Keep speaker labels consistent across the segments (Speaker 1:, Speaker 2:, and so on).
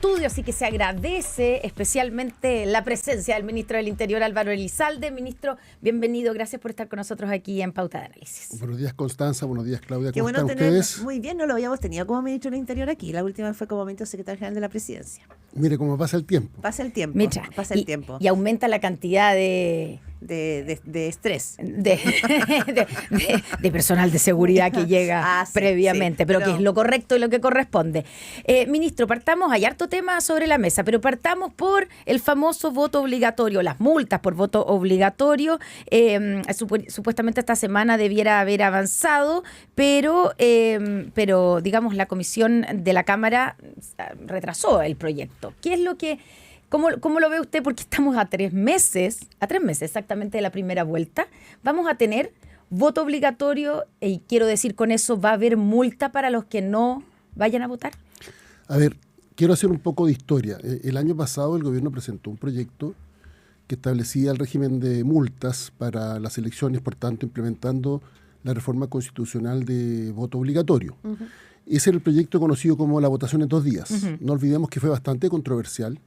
Speaker 1: estudio, así que se agradece especialmente la presencia del ministro del Interior, Álvaro Elizalde. Ministro, bienvenido, gracias por estar con nosotros aquí en Pauta de Análisis.
Speaker 2: Buenos días, Constanza, buenos días, Claudia,
Speaker 3: ¿cómo están ustedes? Muy bien, no lo habíamos tenido como ministro del Interior aquí, la última fue como ministro secretario general de la Presidencia.
Speaker 2: Mire cómo pasa el tiempo.
Speaker 3: Pasa el tiempo,
Speaker 1: Y aumenta la cantidad de
Speaker 3: estrés.
Speaker 1: De personal de seguridad que llega previamente, pero que es lo correcto y lo que corresponde. Ministro, partamos, hay harto tema sobre la mesa, pero partamos por el famoso voto obligatorio, las multas por voto obligatorio. Supuestamente esta semana debiera haber avanzado, pero digamos la comisión de la Cámara retrasó el proyecto. ¿Qué es lo que... ¿Cómo lo ve usted? Porque estamos a 3 meses exactamente de la primera vuelta. Vamos a tener voto obligatorio y quiero decir con eso, ¿va a haber multa para los que no vayan a votar?
Speaker 2: A ver, quiero hacer un poco de historia. El año pasado el gobierno presentó un proyecto que establecía el régimen de multas para las elecciones, por tanto, implementando la reforma constitucional de voto obligatorio. Uh-huh. Ese era el proyecto conocido como la votación en 2 días. Uh-huh. No olvidemos que fue bastante controversial.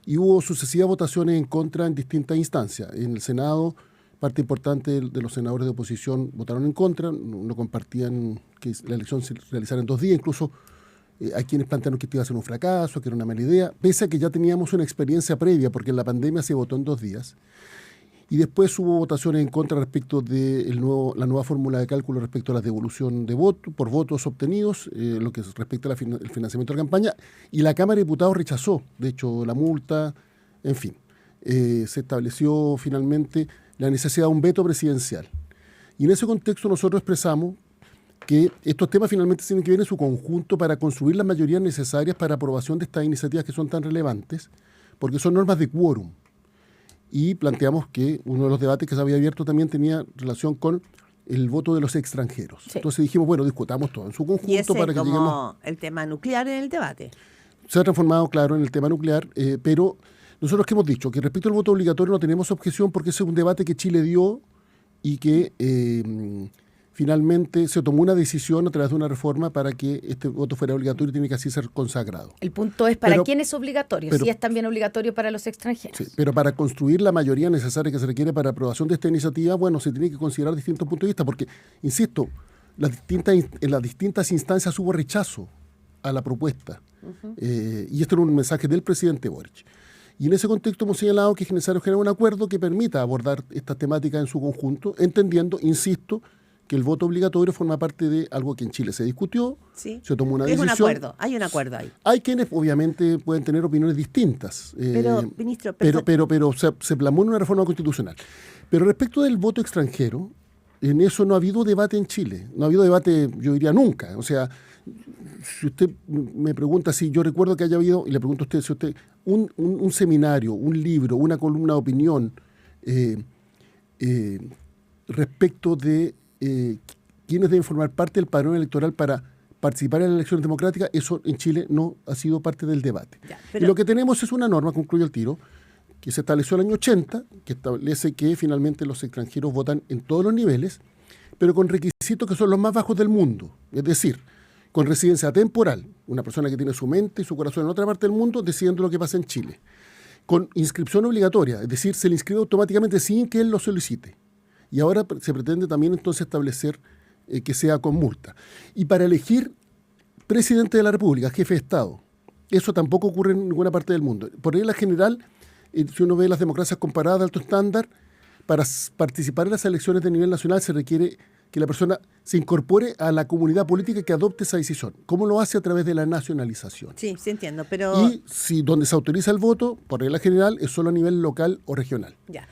Speaker 2: Y hubo sucesivas votaciones en contra en distintas instancias. En el Senado, parte importante de los senadores de oposición votaron en contra, no compartían que la elección se realizara en 2 días, incluso hay quienes plantearon que esto iba a ser un fracaso, que era una mala idea, pese a que ya teníamos una experiencia previa, porque en la pandemia se votó en 2 días. Y después hubo votaciones en contra respecto de la nueva fórmula de cálculo respecto a la devolución de votos por votos obtenidos, lo que respecta al financiamiento de la campaña, y la Cámara de Diputados rechazó, de hecho, la multa, en fin. Se estableció finalmente la necesidad de un veto presidencial. Y en ese contexto nosotros expresamos que estos temas finalmente tienen que ver en su conjunto para construir las mayorías necesarias para aprobación de estas iniciativas que son tan relevantes, porque son normas de quórum. Y planteamos que uno de los debates que se había abierto también tenía relación con el voto de los extranjeros. Sí. Entonces dijimos, bueno, discutamos todo en su conjunto.
Speaker 3: Y ese
Speaker 2: para que
Speaker 3: como
Speaker 2: lleguemos...
Speaker 3: el tema nuclear en el debate.
Speaker 2: Se ha transformado, claro, en el tema nuclear, pero nosotros que hemos dicho que respecto al voto obligatorio no tenemos objeción porque ese es un debate que Chile dio y que finalmente se tomó una decisión a través de una reforma para que este voto fuera obligatorio y tiene que así ser consagrado.
Speaker 1: El punto es para quién es obligatorio, si es también obligatorio para los extranjeros.
Speaker 2: Sí, pero para construir la mayoría necesaria que se requiere para aprobación de esta iniciativa, bueno, se tiene que considerar distintos puntos de vista, porque, insisto, en las distintas instancias hubo rechazo a la propuesta. Uh-huh. Y esto era un mensaje del presidente Boric. Y en ese contexto hemos señalado que es necesario generar un acuerdo que permita abordar estas temáticas en su conjunto, entendiendo, insisto, que el voto obligatorio forma parte de algo que en Chile se discutió, sí. Se tomó una decisión.
Speaker 3: Hay un acuerdo ahí.
Speaker 2: Hay quienes obviamente pueden tener opiniones distintas,
Speaker 3: pero, ministro,
Speaker 2: pero se plasmó en una reforma constitucional. Pero respecto del voto extranjero, en eso no ha habido debate en Chile, no ha habido debate, yo diría, nunca. O sea, si usted me pregunta si yo recuerdo que haya habido, y le pregunto a usted, si usted, un seminario, un libro, una columna de opinión respecto de quienes deben formar parte del padrón electoral para participar en las elecciones democráticas, eso en Chile no ha sido parte del debate. Y lo que tenemos es una norma, concluyo el tiro, que se estableció en el año 80, que establece que finalmente los extranjeros votan en todos los niveles, pero con requisitos que son los más bajos del mundo, es decir, con residencia temporal, una persona que tiene su mente y su corazón en otra parte del mundo decidiendo lo que pasa en Chile, con inscripción obligatoria, es decir, se le inscribe automáticamente sin que él lo solicite. Y ahora se pretende también entonces establecer que sea con multa. Y para elegir presidente de la República, jefe de Estado, eso tampoco ocurre en ninguna parte del mundo. Por regla general, si uno ve las democracias comparadas de alto estándar, para participar en las elecciones de nivel nacional se requiere que la persona se incorpore a la comunidad política que adopte esa decisión. ¿Cómo lo hace? A través de la nacionalización.
Speaker 3: Sí, sí entiendo, pero...
Speaker 2: Y si donde se autoriza el voto, por regla general, es solo a nivel local o regional.
Speaker 3: Ya.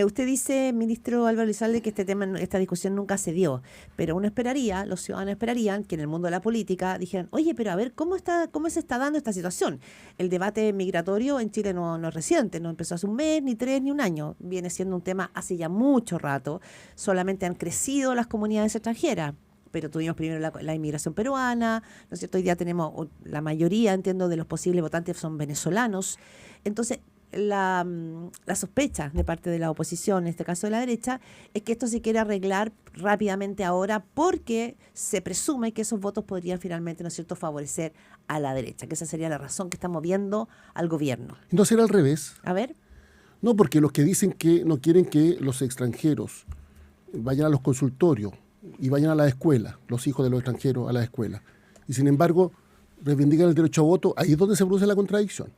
Speaker 3: Usted dice, ministro Álvaro Elizalde, que esta discusión nunca se dio, pero los ciudadanos esperarían que en el mundo de la política dijeran, oye, pero a ver, ¿cómo se está dando esta situación? El debate migratorio en Chile no es reciente, no empezó hace 1 mes, ni 3, ni 1 año. Viene siendo un tema hace ya mucho rato. Solamente han crecido las comunidades extranjeras. Pero tuvimos primero la inmigración peruana, ¿no es cierto? Hoy día tenemos, la mayoría, entiendo, de los posibles votantes son venezolanos. Entonces, la sospecha de parte de la oposición, en este caso de la derecha, es que esto se quiere arreglar rápidamente ahora porque se presume que esos votos podrían finalmente, ¿no es cierto?, favorecer a la derecha, que esa sería la razón que está moviendo al gobierno.
Speaker 2: Entonces era al revés.
Speaker 3: A ver.
Speaker 2: No, porque los que dicen que no quieren que los extranjeros vayan a los consultorios y vayan a la escuela, los hijos de los extranjeros a la escuela, y sin embargo reivindican el derecho a voto, ahí es donde se produce la contradicción.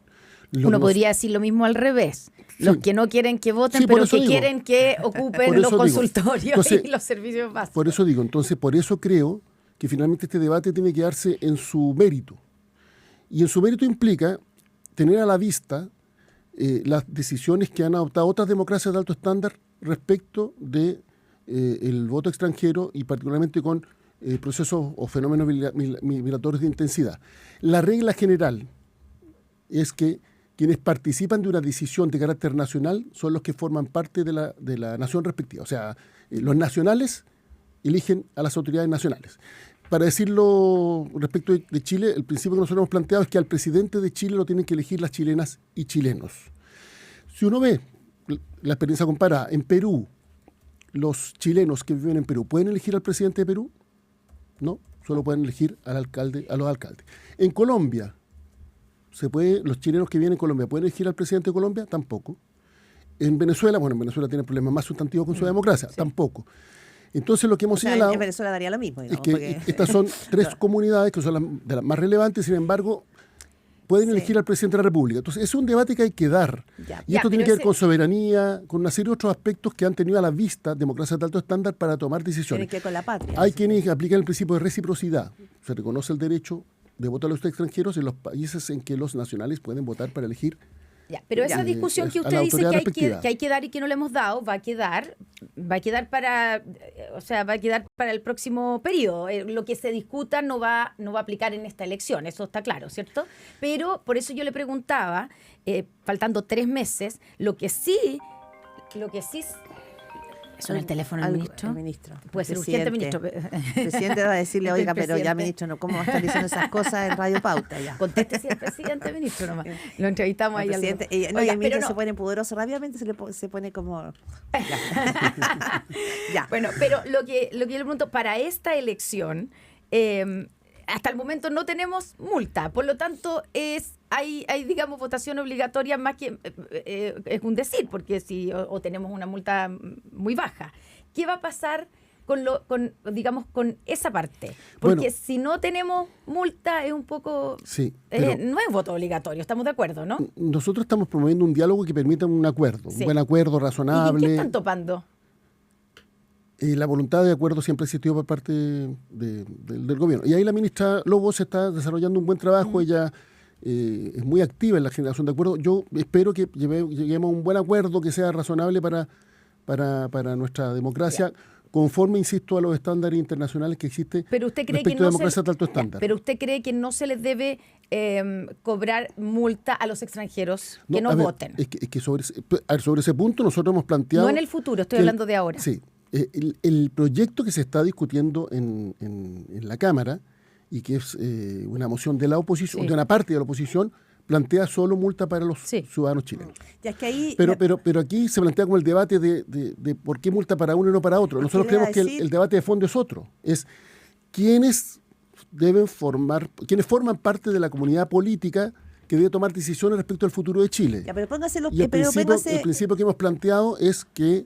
Speaker 1: Uno podría decir lo mismo al revés. Los
Speaker 2: Sí.
Speaker 1: que no quieren que voten,
Speaker 2: Sí, por
Speaker 1: pero
Speaker 2: eso
Speaker 1: que
Speaker 2: digo.
Speaker 1: quieren que ocupen
Speaker 2: Por
Speaker 1: los
Speaker 2: eso digo.
Speaker 1: consultorios
Speaker 2: Entonces,
Speaker 1: y los servicios básicos.
Speaker 2: Por eso digo, entonces, por eso creo que finalmente este debate tiene que darse en su mérito. Y en su mérito implica tener a la vista las decisiones que han adoptado otras democracias de alto estándar respecto de el voto extranjero y particularmente con procesos o fenómenos migratorios de intensidad. La regla general es que quienes participan de una decisión de carácter nacional son los que forman parte de la nación respectiva. O sea, los nacionales eligen a las autoridades nacionales. Para decirlo respecto de Chile, el principio que nosotros hemos planteado es que al presidente de Chile lo tienen que elegir las chilenas y chilenos. Si uno ve la experiencia comparada, en Perú, los chilenos que viven en Perú, ¿pueden elegir al presidente de Perú? No, solo pueden elegir al alcalde, a los alcaldes. En Colombia, los chilenos que viven en Colombia, ¿pueden elegir al presidente de Colombia? Tampoco. En Venezuela, bueno, en Venezuela tienen problemas más sustantivos con su democracia, tampoco. Entonces lo que hemos señalado
Speaker 3: en Venezuela daría lo mismo, digamos,
Speaker 2: es que estas son tres comunidades que son de las más relevantes, sin embargo, pueden elegir al presidente de la República. Entonces, es un debate que hay que dar. Y esto tiene que ver con soberanía, con una serie de otros aspectos que han tenido a la vista democracias de alto estándar para tomar decisiones.
Speaker 3: Tiene que ver con la patria.
Speaker 2: Hay quienes aplican el principio de reciprocidad. Se reconoce el derecho de voto a los extranjeros en los países en que los nacionales pueden votar para elegir.
Speaker 1: Pero esa discusión que usted dice que hay que dar y que no le hemos dado, va a quedar para el próximo periodo. Lo que se discuta no va a aplicar en esta elección, eso está claro, ¿cierto? Pero por eso yo le preguntaba, faltando 3 meses, lo que sí ¿suena el teléfono del ministro?
Speaker 3: El ministro.
Speaker 1: Puede ser urgente, ministro.
Speaker 3: El presidente va a decirle, oiga, pero ya, ministro, ¿no? ¿Cómo va a estar diciendo esas cosas en Radio Pauta? Ya.
Speaker 1: Conteste si el presidente, ministro, nomás. Lo entrevistamos ahí.
Speaker 3: El ministro se pone poderoso rápidamente, se pone como...
Speaker 1: Ya. Bueno, pero lo que yo le pregunto, para esta elección, hasta el momento no tenemos multa, por lo tanto hay digamos votación obligatoria más que es un decir, porque si o tenemos una multa muy baja. ¿Qué va a pasar con esa parte? Porque si no tenemos multa es un poco no es voto obligatorio, estamos de acuerdo, ¿no?
Speaker 2: Nosotros estamos promoviendo un diálogo que permita un acuerdo, un buen acuerdo razonable.
Speaker 1: ¿Y en qué están topando?
Speaker 2: La voluntad de acuerdo siempre ha existido por parte del gobierno. Y ahí la ministra Lobos está desarrollando un buen trabajo. Ella es muy activa en la generación de acuerdos. Yo espero que lleguemos a un buen acuerdo que sea razonable para nuestra democracia, conforme, insisto, a los estándares internacionales que existen respecto de democracia de alto estándar.
Speaker 1: Pero usted cree que no se les debe cobrar multa a los extranjeros que no voten.
Speaker 2: Es que sobre ese punto nosotros hemos planteado...
Speaker 1: No en el futuro, estoy hablando de ahora.
Speaker 2: Sí. El proyecto que se está discutiendo en la Cámara y que es una moción de la oposición, de una parte de la oposición, plantea solo multa para los ciudadanos chilenos.
Speaker 3: Ya es que ahí,
Speaker 2: pero aquí se plantea como el debate de por qué multa para uno y no para otro. Nosotros creemos que el debate de fondo es otro. Es quiénes forman parte de la comunidad política que debe tomar decisiones respecto al futuro de Chile.
Speaker 3: Ya, pero póngase
Speaker 2: el principio que hemos planteado es que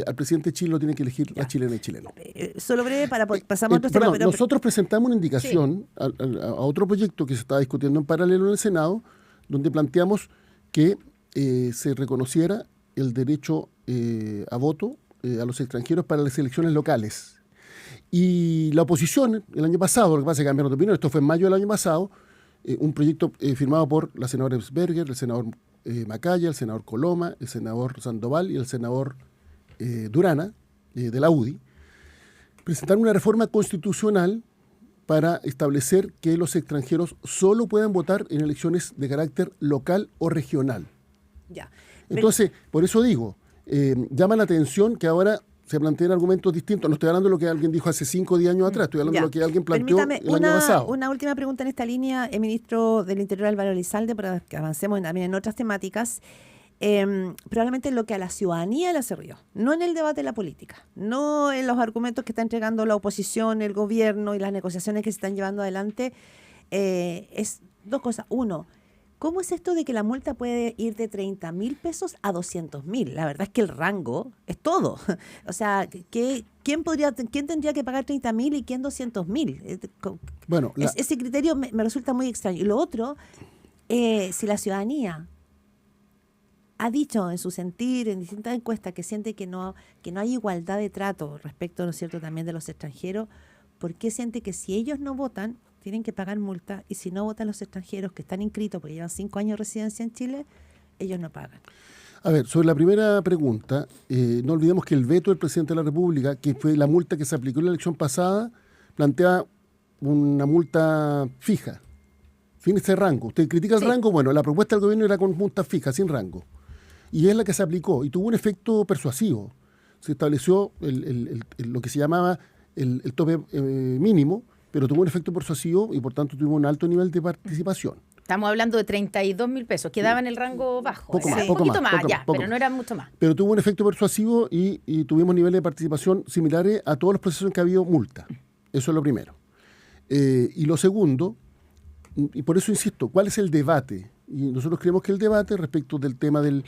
Speaker 2: al presidente de Chile lo tienen que elegir la chilena y chileno.
Speaker 3: Solo breve para pasar a otro tema.
Speaker 2: Nosotros presentamos una indicación a otro proyecto que se está discutiendo en paralelo en el Senado, donde planteamos que se reconociera el derecho a voto a los extranjeros para las elecciones locales. Y la oposición, el año pasado, lo que pasa es que cambiaron de opinión, esto fue en mayo del año pasado, un proyecto firmado por la senadora Berger, el senador Macaya, el senador Coloma, el senador Sandoval y el senador Durana, de la UDI, presentaron una reforma constitucional para establecer que los extranjeros solo pueden votar en elecciones de carácter local o regional.
Speaker 3: Ya.
Speaker 2: Entonces, por eso digo, llama la atención que ahora se plantean argumentos distintos. No estoy hablando de lo que alguien dijo hace 5 o 10 años atrás, estoy hablando de lo que alguien planteó el año pasado.
Speaker 3: Una última pregunta en esta línea, el ministro del Interior Álvaro Elizalde, para que avancemos también en otras temáticas. Probablemente lo que a la ciudadanía le hace ruido, no en el debate de la política, no en los argumentos que está entregando la oposición, el gobierno y las negociaciones que se están llevando adelante, es dos cosas. Uno, ¿cómo es esto de que la multa puede ir de 30.000 pesos a 200.000? La verdad es que el rango es todo. O sea, ¿quién tendría que pagar 30.000 y quién 200.000? Bueno, ese criterio me resulta muy extraño. Y lo otro, si la ciudadanía ha dicho en su sentir, en distintas encuestas, que siente que no hay igualdad de trato respecto, ¿no es cierto?, también de los extranjeros, ¿por qué siente que si ellos no votan tienen que pagar multa y si no votan los extranjeros que están inscritos porque llevan 5 años de residencia en Chile, ellos no pagan?
Speaker 2: A ver, sobre la primera pregunta, no olvidemos que el veto del presidente de la República, que fue la multa que se aplicó en la elección pasada, plantea una multa fija, sin ese rango. ¿Usted critica el rango? Bueno, la propuesta del gobierno era con multa fija, sin rango. Y es la que se aplicó y tuvo un efecto persuasivo. Se estableció lo que se llamaba el tope mínimo, pero tuvo un efecto persuasivo y por tanto tuvo un alto nivel de participación.
Speaker 1: Estamos hablando de 32.000 pesos, quedaba en el rango bajo.
Speaker 2: Poco más,
Speaker 1: un poquito más, pero no era mucho más.
Speaker 2: Pero tuvo un efecto persuasivo y tuvimos niveles de participación similares a todos los procesos en que ha habido multa. Eso es lo primero. Y lo segundo, y por eso insisto, ¿cuál es el debate? Y nosotros creemos que el debate respecto del tema del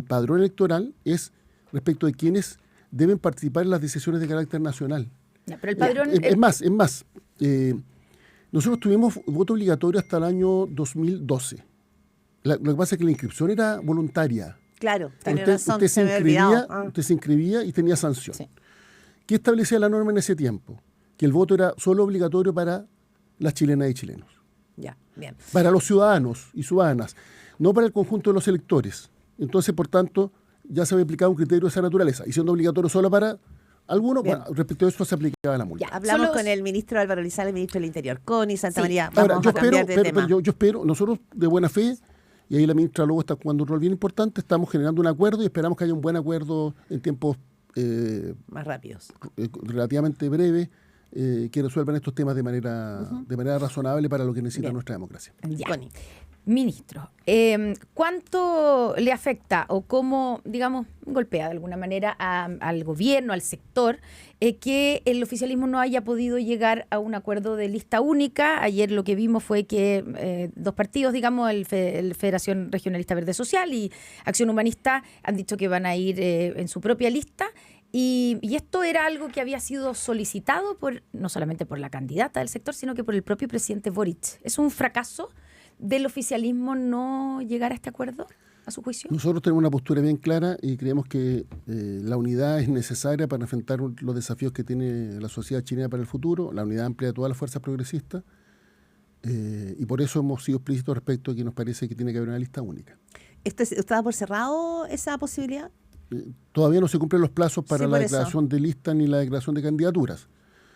Speaker 2: padrón electoral es respecto de quienes deben participar en las decisiones de carácter nacional.
Speaker 1: Ya, pero el padrón...
Speaker 2: Es más. Nosotros tuvimos voto obligatorio hasta el año 2012. Lo que pasa es que la inscripción era voluntaria.
Speaker 3: Claro, tiene razón,
Speaker 2: usted se inscribía y tenía sanción. Sí. ¿Qué establecía la norma en ese tiempo? Que el voto era solo obligatorio para las chilenas y chilenos.
Speaker 3: Ya, bien.
Speaker 2: Para los ciudadanos y ciudadanas, no para el conjunto de los electores. Entonces, por tanto, ya se había aplicado un criterio de esa naturaleza. Y siendo obligatorio solo para algunos, bueno, respecto a eso se aplicaba la multa.
Speaker 3: Ya, hablamos con el ministro Álvaro Elizalde, el ministro del Interior, Connie Santamaría. Vamos
Speaker 2: Ahora,
Speaker 3: a cambiar de tema.
Speaker 2: Yo espero, nosotros de buena fe, y ahí la ministra luego está jugando un rol bien importante, estamos generando un acuerdo y esperamos que haya un buen acuerdo en tiempos
Speaker 3: más rápidos,
Speaker 2: relativamente breves, que resuelvan estos temas de manera razonable para lo que necesita nuestra democracia.
Speaker 1: Connie. Ministro, ¿cuánto le afecta o cómo, digamos, golpea de alguna manera al gobierno, al sector, que el oficialismo no haya podido llegar a un acuerdo de lista única? Ayer lo que vimos fue que dos partidos, digamos, el Federación Regionalista Verde Social y Acción Humanista, han dicho que van a ir en su propia lista. Y esto era algo que había sido solicitado no solamente por la candidata del sector, sino que por el propio presidente Boric. ¿Es un fracaso del oficialismo no llegar a este acuerdo, a su juicio?
Speaker 2: Nosotros tenemos una postura bien clara y creemos que la unidad es necesaria para enfrentar los desafíos que tiene la sociedad chilena para el futuro, la unidad amplia de todas las fuerzas progresistas, y por eso hemos sido explícitos respecto a que nos parece que tiene que haber una lista única.
Speaker 3: ¿Estaba por cerrado esa posibilidad?
Speaker 2: Todavía no se cumplen los plazos para la declaración
Speaker 3: eso.
Speaker 2: de lista ni la declaración de candidaturas.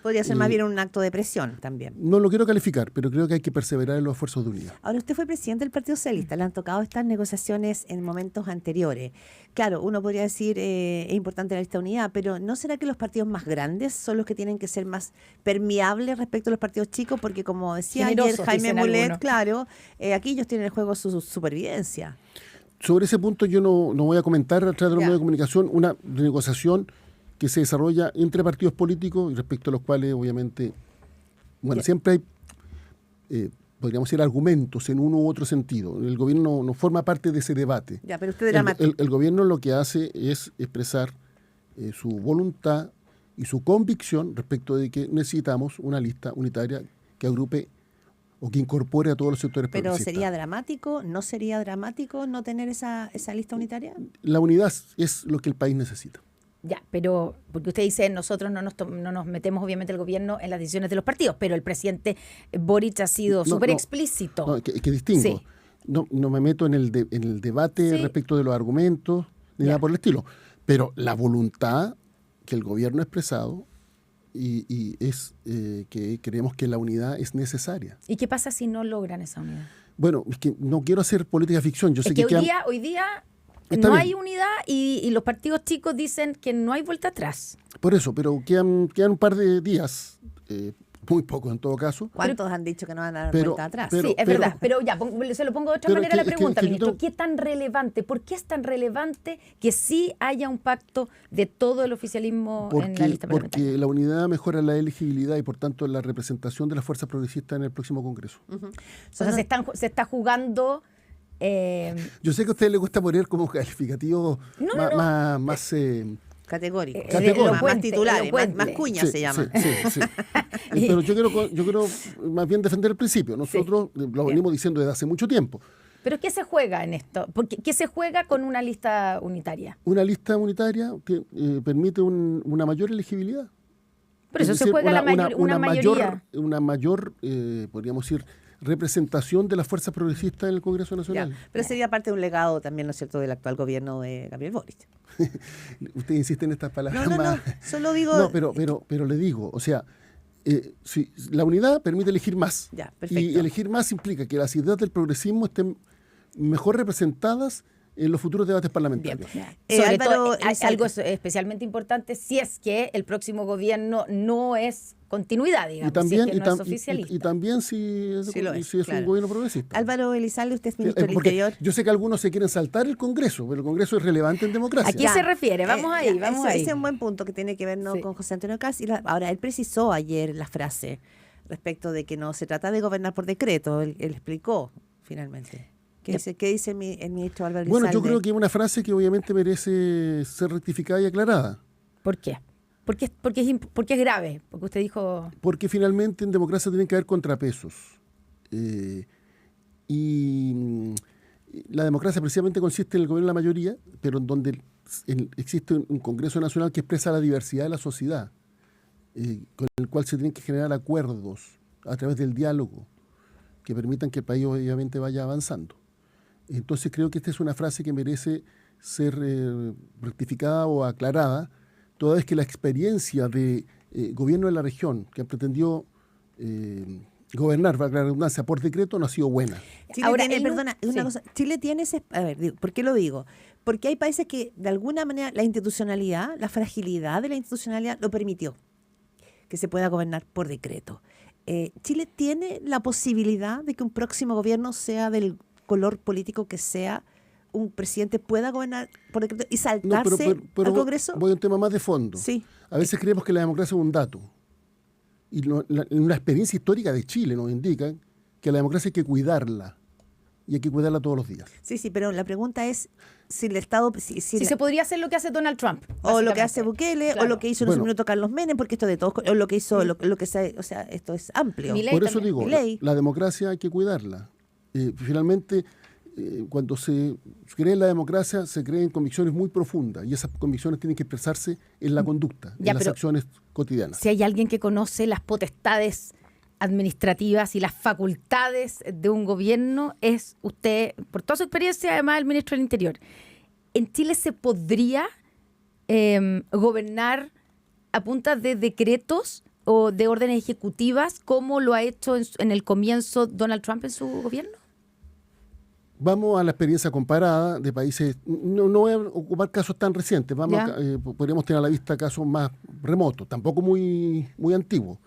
Speaker 3: Podría ser más bien un acto de presión también.
Speaker 2: No lo quiero calificar, pero creo que hay que perseverar en los esfuerzos de unidad.
Speaker 3: Ahora, usted fue presidente del Partido Socialista, le han tocado estas negociaciones en momentos anteriores. Claro, uno podría decir es importante la lista de unidad, pero ¿no será que los partidos más grandes son los que tienen que ser más permeables respecto a los partidos chicos? Porque como decía ayer Jaime Mulet, claro, aquí ellos tienen en juego su supervivencia.
Speaker 2: Sobre ese punto yo no voy a comentar a través de los medios de comunicación una negociación que se desarrolla entre partidos políticos y respecto a los cuales obviamente, siempre hay, podríamos decir, argumentos en uno u otro sentido. El gobierno no forma parte de ese debate.
Speaker 3: Pero usted
Speaker 2: el gobierno lo que hace es expresar su voluntad y su convicción respecto de que necesitamos una lista unitaria que agrupe o que incorpore a todos los sectores progresistas.
Speaker 3: ¿Pero sería dramático? ¿No sería dramático no tener esa lista unitaria?
Speaker 2: La unidad es lo que el país necesita.
Speaker 1: Ya, pero porque usted dice nosotros no nos metemos obviamente el gobierno en las decisiones de los partidos, pero el presidente Boric ha sido súper explícito.
Speaker 2: No, que distingo. Sí. No me meto en el debate respecto de los argumentos, ni nada por el estilo. Pero la voluntad que el gobierno ha expresado y es que creemos que la unidad es necesaria.
Speaker 1: ¿Y qué pasa si no logran esa unidad?
Speaker 2: Bueno, es que no quiero hacer política ficción. Yo sé
Speaker 1: que hoy día no hay unidad y los partidos chicos dicen que no hay vuelta atrás.
Speaker 2: Por eso, pero quedan un par de días, muy poco en todo caso.
Speaker 3: ¿Cuántos han dicho que no van a dar vuelta atrás?
Speaker 1: Sí, es verdad, pero ya, se lo pongo de otra manera la pregunta, ministro. ¿Qué tan relevante, por qué es tan relevante que sí haya un pacto de todo el oficialismo en la lista parlamentaria?
Speaker 2: Porque la unidad mejora la elegibilidad y por tanto la representación de las fuerzas progresistas en el próximo Congreso.
Speaker 1: O sea, se está jugando...
Speaker 2: Yo sé que a usted le gusta poner como calificativo más
Speaker 3: categórico.
Speaker 1: Más
Speaker 3: titulares, más cuña se llama.
Speaker 2: Sí. Pero yo quiero más bien defender el principio. Nosotros lo venimos diciendo desde hace mucho tiempo.
Speaker 1: ¿Pero qué se juega en esto? ¿Qué se juega con una lista unitaria?
Speaker 2: Una lista unitaria que permite una mayor elegibilidad.
Speaker 1: Pero eso se juega una mayoría.
Speaker 2: Una mayor, podríamos decir, representación de las fuerzas progresistas en el Congreso Nacional.
Speaker 3: Pero sería parte de un legado también, ¿no es cierto?, del actual gobierno de Gabriel Boric.
Speaker 2: Usted insiste en estas palabras.
Speaker 3: No, solo digo...
Speaker 2: No, pero le digo, o sea, si la unidad permite elegir más.
Speaker 3: Ya, perfecto.
Speaker 2: Y elegir más implica que las ideas del progresismo estén mejor representadas en los futuros debates parlamentarios.
Speaker 1: Sobre todo, algo especialmente importante si es que el próximo gobierno no es continuidad, digamos,
Speaker 2: también,
Speaker 1: si es que no es oficialista.
Speaker 2: Y también si es un gobierno progresista.
Speaker 3: Álvaro Elizalde, usted es ministro del Interior.
Speaker 2: Yo sé que algunos se quieren saltar el Congreso, pero el Congreso es relevante en democracia.
Speaker 1: ¿A qué se refiere? Vamos ahí.
Speaker 3: Ese es un buen punto que tiene que ver con José Antonio Caz. Ahora, él precisó ayer la frase respecto de que no se trata de gobernar por decreto. Él explicó finalmente. ¿Qué dice el ministro Álvaro Elizalde?
Speaker 2: Bueno, yo creo que es una frase que obviamente merece ser rectificada y aclarada.
Speaker 1: ¿Por qué? Porque es grave, porque usted dijo...
Speaker 2: Porque finalmente en democracia tienen que haber contrapesos. Y la democracia precisamente consiste en el gobierno de la mayoría, pero en donde existe un Congreso Nacional que expresa la diversidad de la sociedad, con el cual se tienen que generar acuerdos a través del diálogo que permitan que el país obviamente vaya avanzando. Entonces creo que esta es una frase que merece ser rectificada o aclarada, toda vez que la experiencia de gobierno de la región que han pretendido gobernar, para la redundancia, por decreto no ha sido buena.
Speaker 3: Chile tiene ese... A ver, ¿por qué lo digo? Porque hay países que de alguna manera la institucionalidad, la fragilidad de la institucionalidad lo permitió que se pueda gobernar por decreto. Chile tiene la posibilidad de que un próximo gobierno, sea del color político que sea, un presidente pueda gobernar por decreto y saltarse al Congreso.
Speaker 2: Voy a un tema más de fondo.
Speaker 3: Sí.
Speaker 2: A veces creemos que la democracia es un dato. Y una experiencia histórica de Chile nos indica que la democracia hay que cuidarla. Y hay que cuidarla todos los días.
Speaker 3: Sí, pero la pregunta es si el Estado...
Speaker 1: Si se podría hacer lo que hace Donald Trump.
Speaker 3: O lo que hace Bukele, claro. O lo que hizo en su minuto Carlos Menem, porque esto de todos... O lo que hizo, lo que sea, o sea, esto es amplio.
Speaker 2: Por eso digo, la democracia hay que cuidarla. Finalmente, cuando se cree en la democracia, se creen convicciones muy profundas y esas convicciones tienen que expresarse en la conducta, en las acciones cotidianas.
Speaker 1: Si hay alguien que conoce las potestades administrativas y las facultades de un gobierno, es usted, por toda su experiencia, además el ministro del Interior. ¿En Chile se podría gobernar a punta de decretos o de órdenes ejecutivas como lo ha hecho en el comienzo Donald Trump en su gobierno?
Speaker 2: Vamos a la experiencia comparada de países, no voy a ocupar casos tan recientes, podríamos tener a la vista casos más remotos, tampoco muy antiguos.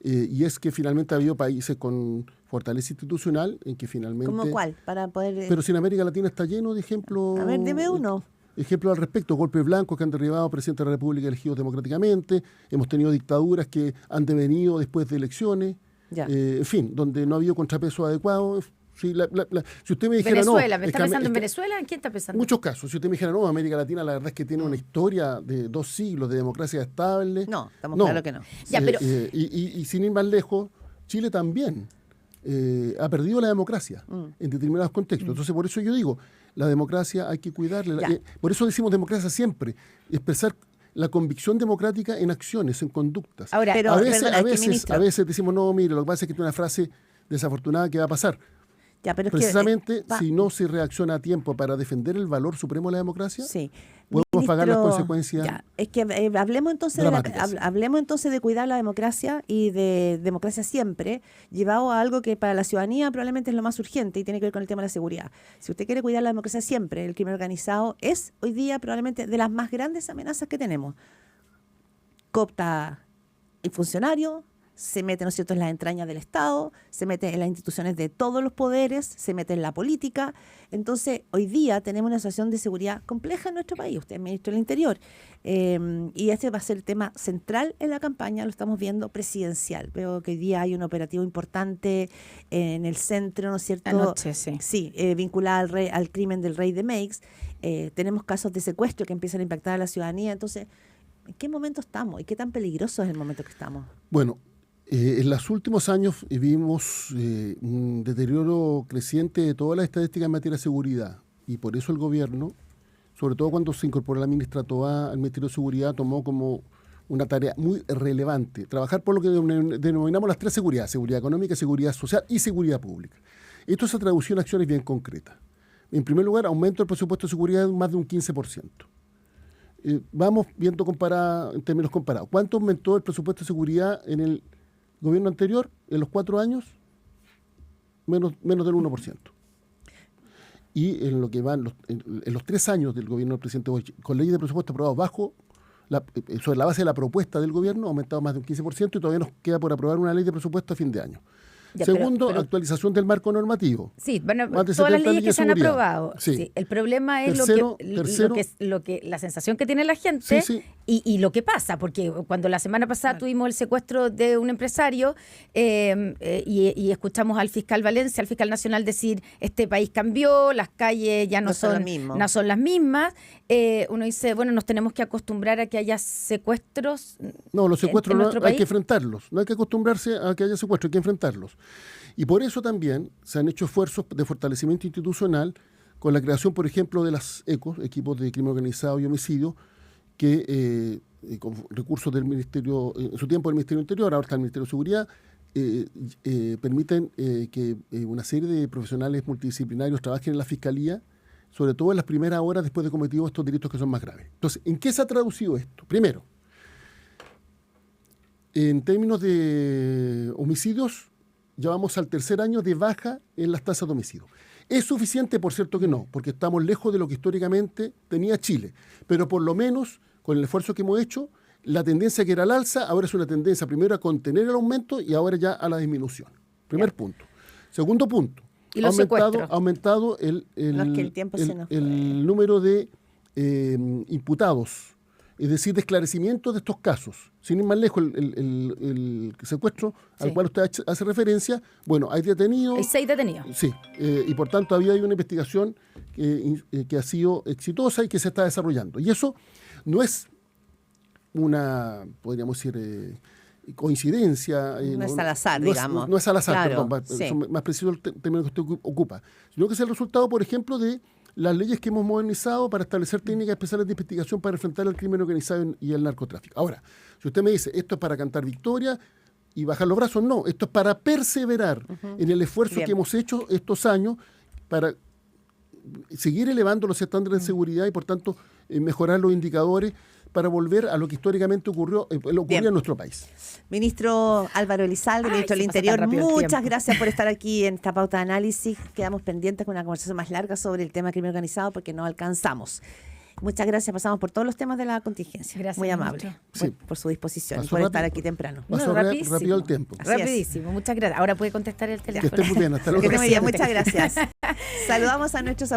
Speaker 2: Y es que finalmente ha habido países con fortaleza institucional en que finalmente...
Speaker 3: ¿Cómo cuál? Para poder...
Speaker 2: Pero si en América Latina está lleno de ejemplos...
Speaker 3: A ver, deme uno.
Speaker 2: Ejemplos al respecto, golpes blancos que han derribado presidentes de la República elegidos democráticamente, hemos tenido dictaduras que han devenido después de elecciones, en fin, donde no ha habido contrapeso adecuado. Si usted me dijera
Speaker 1: Venezuela, ¿me está pensando en Venezuela? ¿En quién está pensando?
Speaker 2: Muchos casos. Si usted me dijera, no, América Latina la verdad es que tiene una historia de 2 siglos de democracia estable.
Speaker 3: No, estamos claros que no.
Speaker 2: Y sin ir más lejos, Chile también ha perdido la democracia en determinados contextos. Entonces, por eso yo digo, la democracia hay que cuidarla. Por eso decimos democracia siempre, expresar la convicción democrática en acciones, en conductas.
Speaker 1: Ahora,
Speaker 2: a veces decimos, no, mire, lo que pasa es que es una frase desafortunada que va a pasar.
Speaker 3: Pero
Speaker 2: precisamente si no se reacciona a tiempo para defender el valor supremo de la democracia, podemos pagar las consecuencias.
Speaker 3: Ya, es que hablemos entonces de cuidar la democracia y de democracia siempre, llevado a algo que para la ciudadanía probablemente es lo más urgente y tiene que ver con el tema de la seguridad. Si usted quiere cuidar la democracia siempre, el crimen organizado es hoy día probablemente de las más grandes amenazas que tenemos. Coopta el funcionario, se mete, ¿no es cierto?, en las entrañas del Estado, se mete en las instituciones de todos los poderes, se mete en la política. Entonces, hoy día tenemos una situación de seguridad compleja en nuestro país. Usted es ministro del Interior. Y este va a ser el tema central en la campaña, lo estamos viendo, presidencial. Veo que hoy día hay un operativo importante en el centro, ¿no es cierto?
Speaker 1: Anoche, sí.
Speaker 3: Sí, vinculado al crimen del rey de Meix. Tenemos casos de secuestro que empiezan a impactar a la ciudadanía. Entonces, ¿en qué momento estamos? ¿Y qué tan peligroso es el momento que estamos?
Speaker 2: Bueno, en los últimos años vimos un deterioro creciente de todas las estadísticas en materia de seguridad y por eso el gobierno, sobre todo cuando se incorporó la ministra Toá al Ministerio de Seguridad, tomó como una tarea muy relevante trabajar por lo que denominamos las tres seguridades: seguridad económica, seguridad social y seguridad pública. Esto se tradució en acciones bien concretas. En primer lugar, aumento del presupuesto de seguridad de más de un 15%. Vamos viendo en términos comparados. ¿Cuánto aumentó el presupuesto de seguridad en el gobierno anterior, en los 4 años? Menos del 1%. Y en lo que van en los 3 años del gobierno del presidente Boric, con leyes de presupuesto aprobados sobre la base de la propuesta del gobierno, ha aumentado más de un 15% y todavía nos queda por aprobar una ley de presupuesto a fin de año. Ya, Segundo, actualización del marco normativo.
Speaker 1: Sí, bueno, todas las leyes que se han aprobado.
Speaker 2: Sí.
Speaker 1: Sí, el problema es la sensación que tiene la gente y lo que pasa, porque cuando la semana pasada tuvimos el secuestro de un empresario y escuchamos al fiscal Valencia, al fiscal nacional, decir este país cambió, las calles ya no son las mismas. Uno dice, bueno, nos tenemos que acostumbrar a que haya secuestros.
Speaker 2: No, los secuestros no hay que enfrentarlos. No hay que acostumbrarse a que haya secuestros, hay que enfrentarlos. Y por eso también se han hecho esfuerzos de fortalecimiento institucional con la creación, por ejemplo, de las ECOs, equipos de crimen organizado y homicidio, que con recursos del Ministerio, en su tiempo del Ministerio Interior, ahora está el Ministerio de Seguridad, permiten que una serie de profesionales multidisciplinarios trabajen en la Fiscalía, sobre todo en las primeras horas después de cometidos estos delitos que son más graves. Entonces, ¿en qué se ha traducido esto? Primero, en términos de homicidios, ya vamos al 3er año de baja en las tasas de homicidio. ¿Es suficiente? Por cierto que no, porque estamos lejos de lo que históricamente tenía Chile. Pero por lo menos, con el esfuerzo que hemos hecho, la tendencia que era al alza, ahora es una tendencia primero a contener el aumento y ahora ya a la disminución. Primer punto. Segundo punto. Ha aumentado el número de imputados, es decir, de esclarecimiento de estos casos. Sin ir más lejos, el secuestro al cual usted hace referencia, bueno, hay detenidos.
Speaker 1: Hay 6 detenidos.
Speaker 2: Sí, y por tanto todavía hay una investigación que ha sido exitosa y que se está desarrollando. Y eso no es una, podríamos decir, coincidencia.
Speaker 3: No es al azar, digamos.
Speaker 2: No es al azar,
Speaker 3: claro,
Speaker 2: perdón, más preciso el término que usted ocupa. Sino que es el resultado, por ejemplo, de las leyes que hemos modernizado para establecer técnicas especiales de investigación para enfrentar el crimen organizado y el narcotráfico. Ahora, si usted me dice, esto es para cantar victoria y bajar los brazos, no, esto es para perseverar en el esfuerzo que hemos hecho estos años para seguir elevando los estándares de seguridad y, por tanto, mejorar los indicadores para volver a lo que históricamente ocurrió en nuestro país.
Speaker 3: Ministro Álvaro Elizalde, ministro del Interior, muchas gracias por estar aquí en esta pauta de análisis. Quedamos pendientes con una conversación más larga sobre el tema crimen organizado porque no alcanzamos. Muchas gracias, pasamos por todos los temas de la contingencia.
Speaker 1: Gracias,
Speaker 3: muy amable por su disposición y por estar aquí temprano.
Speaker 2: Pasó rápido el tiempo.
Speaker 1: Rapidísimo, muchas gracias. Ahora puede contestar el teléfono.
Speaker 2: Que esté muy bien, hasta luego.
Speaker 3: Muchas gracias. Saludamos a nuestros